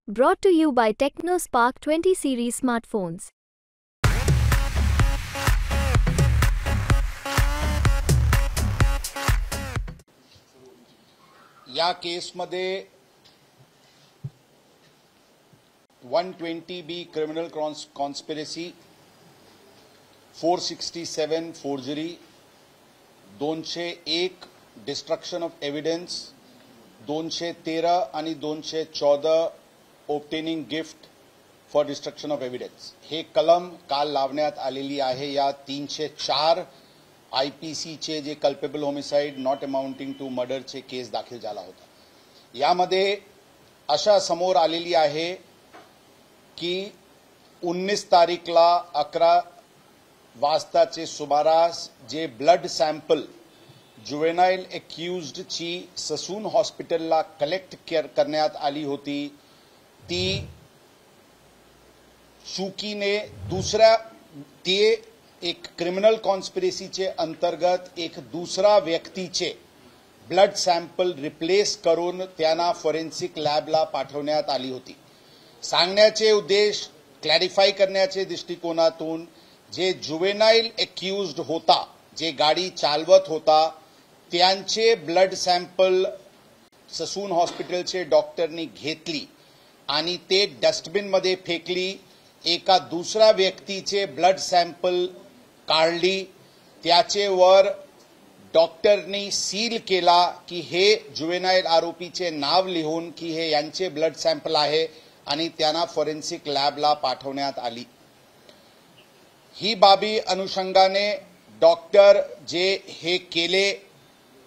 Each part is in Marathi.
Brought to you by TechnoSpark 20 series smartphones. या केसमध्ये 120B criminal conspiracy, 467 forgery, 201 destruction of evidence, 213 आणि 214 obtaining gift for destruction of evidence हे कलम काल लावण्यात आलेली आहे. या 304 IPCचे जे culpable homicide not amounting to मर्डरचे केस दाखल झाला होता. यामध्ये अशा समोर आलेली आहे की 19 तारीखला 11 वाजताचे सुमारास जे ब्लड सॅम्पल जुवेनाइल एक्युज्डची ससून हॉस्पिटलला कलेक्ट करण्यात आली होती ती चुकीने ते एक क्रिमिनल कॉन्स्पिरसीचे अंतर्गत एक दुसरा व्यक्तीचे ब्लड सॅम्पल रिप्लेस करून त्यांना फॉरेन्सिक लॅबला पाठवण्यात आली होती. सांगण्याचे उद्देश क्लॅरिफाय करण्याचे दृष्टिकोनातून जे जुवेनाइल एक्युज्ड होता, जे गाडी चालवत होता, त्यांचे ब्लड सॅम्पल ससून हॉस्पिटलचे डॉक्टरनी घेतली आणि ते डस्टबिनमध्ये फेकली. एका दुसऱ्या व्यक्तीचे ब्लड सॅम्पल काढली, त्याचेवर डॉक्टरनी सील केला की हे जुवेनाइल आरोपीचे नाव लिहून की हे यांचे ब्लड सॅम्पल आहे आणि त्यांना फॉरेन्सिक लॅबला पाठवण्यात आली. ही बाबी अनुषंगाने डॉक्टर जे हे केले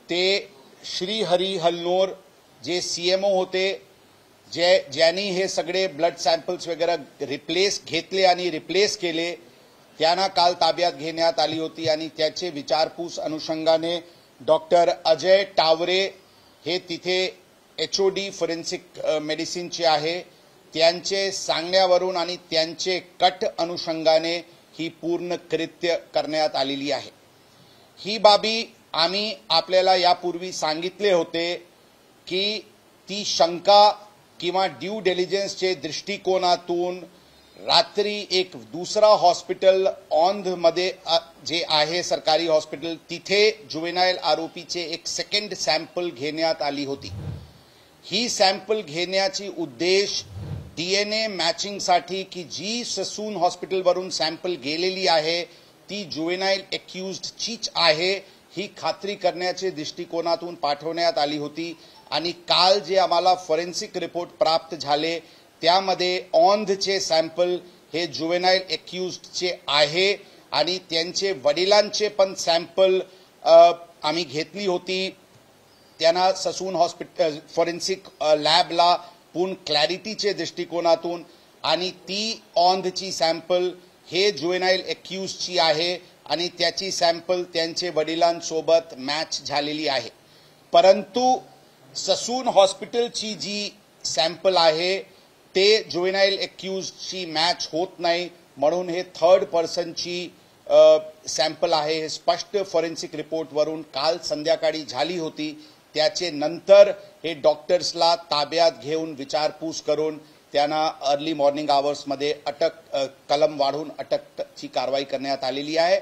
ते श्री हरी हलनोर जे CMO होते, ज्यांनी हे सगळे ब्लड सॅम्पल्स वगैरे घेतले आणि रिप्लेस केले, त्यांना काल ताब्यात घेण्यात आली होती. आणि त्याचे विचारपूस अनुषंगाने डॉक्टर अजय टावरे हे तिथे HOD फॉरेन्सिक मेडिसिनचे आहे, त्यांचे सांगण्यावरून आणि त्यांचे कट अनुषंगाने ही पूर्ण कृत्य करण्यात आलेली आहे. ही बाबी आम्ही आपल्याला यापूर्वी सांगितले होते की ती शंका किंवा ड्यू डिलिजन्सचे दृष्टिकोनातून रात्री एक दुसरा हॉस्पिटल औंधमध्ये जे आहे सरकारी हॉस्पिटल, तिथे जुवेनाइल आरोपीचे एक सेकंड सॅम्पल घेण्यात आली होती. ही सॅम्पल घेण्याची उद्देश DNA मॅचिंगसाठी की जी ससून हॉस्पिटलवरून सॅम्पल गेलेली आहे ती जुवेनाइल एक्युज्डचीच आहे ही खात्री करण्याचे दृष्टिकोनातून पाठवण्यात आली होती. आणि काल जे आम्हाला फॉरेन्सिक रिपोर्ट प्राप्त झाले त्यामध्ये औंधचे सॅम्पल हे जुवेनाइल एक्युज्डचे आहे आणि त्यांचे वडिलांचे पण सॅम्पल आम्ही घेतली होती. त्यांना ससून हॉस्पिटल फॉरेन्सिक लॅबला पूर्ण क्लॅरिटीचे दृष्टिकोनातून आणि ती औंधची सॅम्पल हे जुवेनाइल एक्युज्डची आहे आणि त्याची सॅम्पल त्यांचे वडिलांसोबत मॅच झालेली आहे. परंतु ससून हॉस्पिटलची जी सॅम्पल आहे ते जुवेनाइल एक्युज्डची मॅच होत नाही, म्हणून हे थर्ड पर्सनची सॅम्पल आहे. हे स्पष्ट फॉरेन्सिक रिपोर्टवरून काल संध्याकाळी झाली होती. त्याचे नंतर हे डॉक्टर्सला ताब्यात घेऊन विचारपूस करून त्यांना अर्ली मॉर्निंग आवर्समध्ये कलम वाढवून अटकची कारवाई करण्यात आलेली आहे.